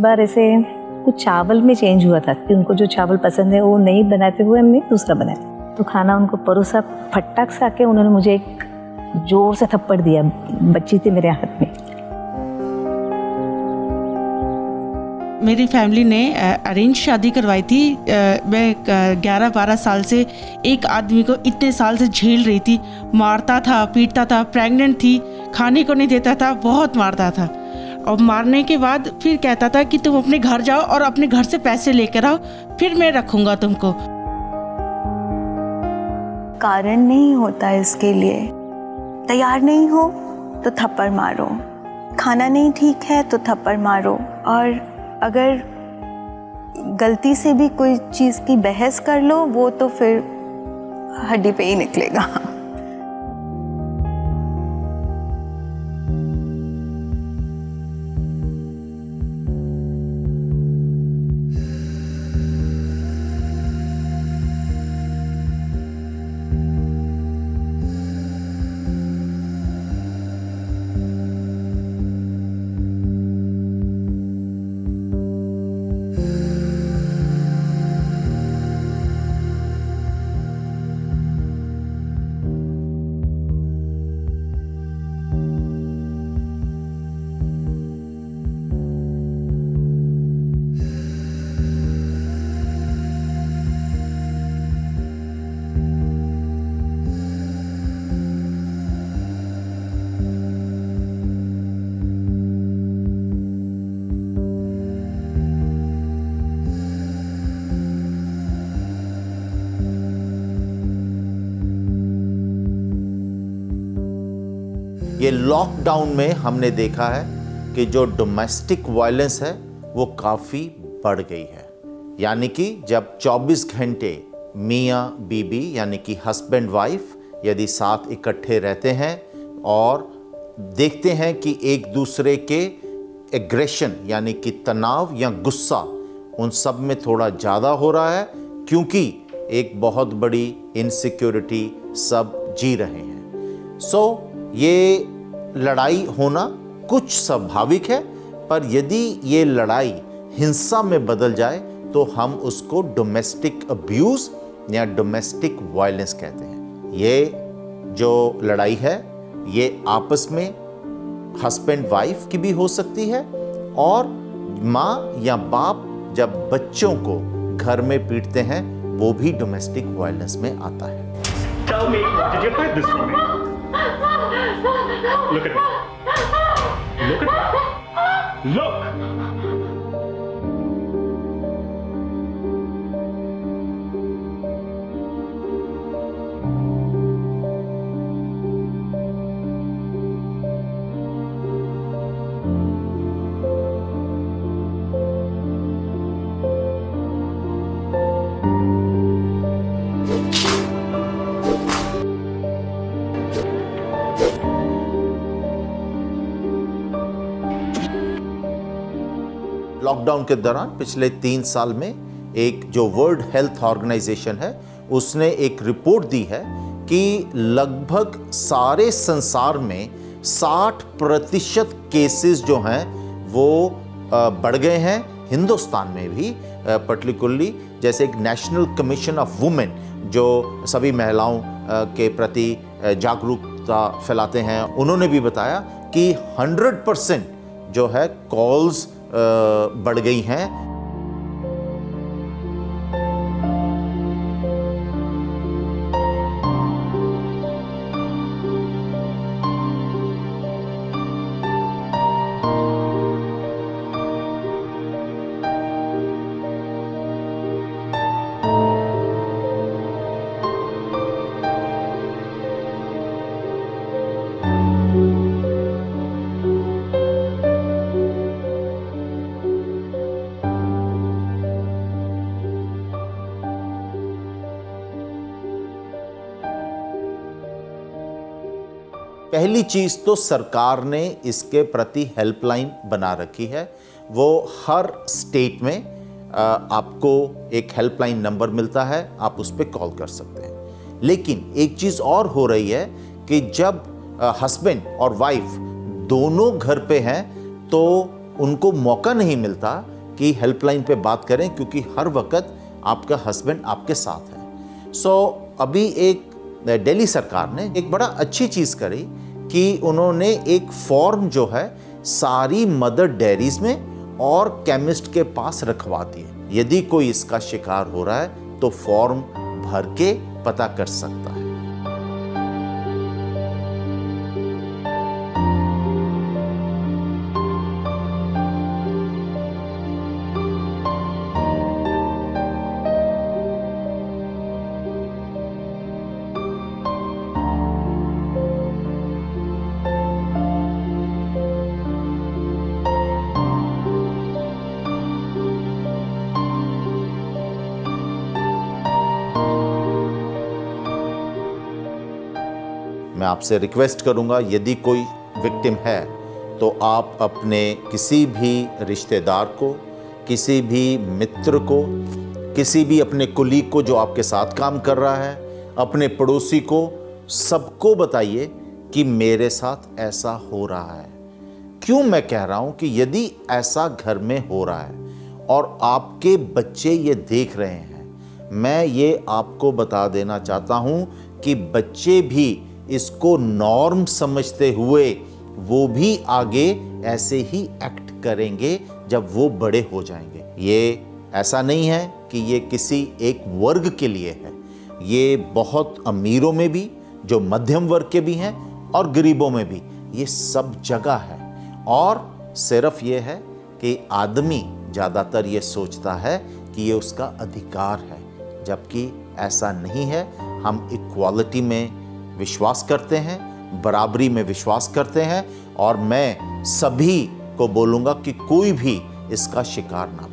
बार ऐसे कुछ चावल में चेंज हुआ था कि उनको जो चावल पसंद है वो नहीं बनाते हुए हमने दूसरा बनाया, तो खाना उनको परोसा, फटाक से आके उन्होंने मुझे एक जोर से थप्पड़ दिया, बच्ची थी मेरे हाथ में। मेरी फैमिली ने अरेंज शादी करवाई थी। मैं 11-12 साल से एक आदमी को इतने साल से झेल रही थी, मारता था, पीटता था, प्रेग्नेंट थी, खाने को नहीं देता था, बहुत मारता था। और मारने के बाद फिर कहता था कि तुम अपने घर जाओ और अपने घर से पैसे लेकर आओ, फिर मैं रखूँगा तुमको। कारण नहीं होता इसके लिए, तैयार नहीं हो तो थप्पड़ मारो, खाना नहीं ठीक है तो थप्पड़ मारो, और अगर गलती से भी कोई चीज़ की बहस कर लो वो तो फिर हड्डी पे ही निकलेगा। ये लॉकडाउन में हमने देखा है कि जो डोमेस्टिक वायलेंस है वो काफ़ी बढ़ गई है। यानी कि जब 24 घंटे मियाँ बीबी यानी कि हस्बैंड वाइफ यदि साथ इकट्ठे रहते हैं और देखते हैं कि एक दूसरे के एग्रेशन यानी कि तनाव या गुस्सा उन सब में थोड़ा ज़्यादा हो रहा है, क्योंकि एक बहुत बड़ी इनसिक्योरिटी सब जी रहे हैं। ये लड़ाई होना कुछ स्वाभाविक है, पर यदि ये लड़ाई हिंसा में बदल जाए तो हम उसको डोमेस्टिक अब्यूज़ या डोमेस्टिक वायलेंस कहते हैं। ये जो लड़ाई है ये आपस में हस्बैंड वाइफ की भी हो सकती है, और माँ या बाप जब बच्चों को घर में पीटते हैं वो भी डोमेस्टिक वायलेंस में आता है। Tell me, did you hide this from me? Look at me. Look at me. Look! Lockdown के दौरान पिछले 3 साल में एक जो वर्ल्ड हेल्थ ऑर्गेनाइजेशन है उसने एक रिपोर्ट दी है कि लगभग सारे संसार में 60% केसेस जो हैं वो बढ़ गए हैं। हिंदुस्तान में भी पर्टिकुलरली जैसे एक नेशनल कमीशन ऑफ वुमेन जो सभी महिलाओं के प्रति जागरूकता फैलाते हैं, उन्होंने भी बताया कि 100% जो है कॉल्स बढ़ गई हैं। पहली चीज़ तो सरकार ने इसके प्रति हेल्पलाइन बना रखी है। वो हर स्टेट में आपको एक हेल्पलाइन नंबर मिलता है, आप उस पर कॉल कर सकते हैं। लेकिन एक चीज़ और हो रही है कि जब हस्बैंड और वाइफ दोनों घर पे हैं तो उनको मौका नहीं मिलता कि हेल्पलाइन पे बात करें, क्योंकि हर वक्त आपका हस्बैंड आपके साथ है। अभी एक दिल्ली सरकार ने एक बड़ा अच्छी चीज़ करी कि उन्होंने एक फॉर्म जो है सारी मदर डेयरीज में और केमिस्ट के पास रखवा दिए। यदि कोई इसका शिकार हो रहा है तो फॉर्म भर के पता कर सकता है। मैं आपसे रिक्वेस्ट करूंगा, यदि कोई विक्टिम है तो आप अपने किसी भी रिश्तेदार को, किसी भी मित्र को, किसी भी अपने कुलीग को जो आपके साथ काम कर रहा है, अपने पड़ोसी को, सबको बताइए कि मेरे साथ ऐसा हो रहा है। क्यों मैं कह रहा हूं कि यदि ऐसा घर में हो रहा है और आपके बच्चे ये देख रहे हैं, मैं ये आपको बता देना चाहता हूं कि बच्चे भी इसको नॉर्म समझते हुए वो भी आगे ऐसे ही एक्ट करेंगे जब वो बड़े हो जाएंगे। ये ऐसा नहीं है कि ये किसी एक वर्ग के लिए है, ये बहुत अमीरों में भी, जो मध्यम वर्ग के भी हैं, और गरीबों में भी, ये सब जगह है। और सिर्फ ये है कि आदमी ज़्यादातर ये सोचता है कि ये उसका अधिकार है, जबकि ऐसा नहीं है। हम इक्वालिटी में विश्वास करते हैं, बराबरी में विश्वास करते हैं, और मैं सभी को बोलूँगा कि कोई भी इसका शिकार ना